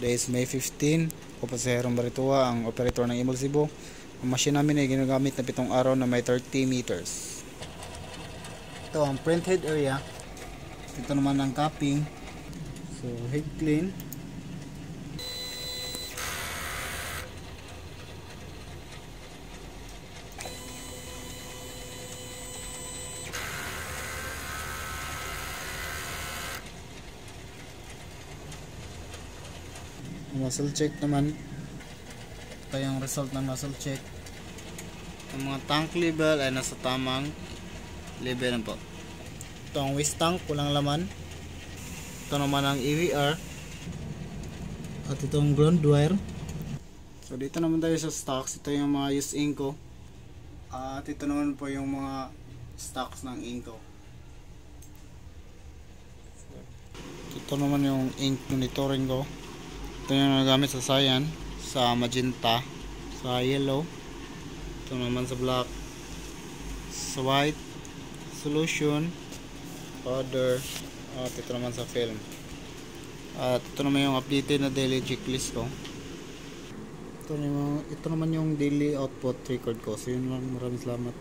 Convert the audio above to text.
Today is May 15. Ako po si Heron Baritua, ang operator ng Imol Cebu. Ang machine namin ay ginagamit na 7 araw na may 30 meters. Ito ang print head area. Ito naman ang capping. So head clean. Muscle check naman. Ito yung result ng muscle check. Ang mga tank level ay nasa tamang level na po. Ito ang waste tank, kulang laman. Ito naman ang EVR. At ito ang ground wire. So dito naman tayo sa stocks. Ito yung mga used Inco. At ito naman po yung mga stocks ng Inco. Ito naman yung ink monitoring ko. Ito yung nagamit sa cyan, sa magenta, sa yellow. Ito naman sa black, sa white, solution, powder, at ito naman sa film. At ito naman yung updated na daily checklist ko. Ito naman yung daily output record ko. So yun lang, maraming salamat.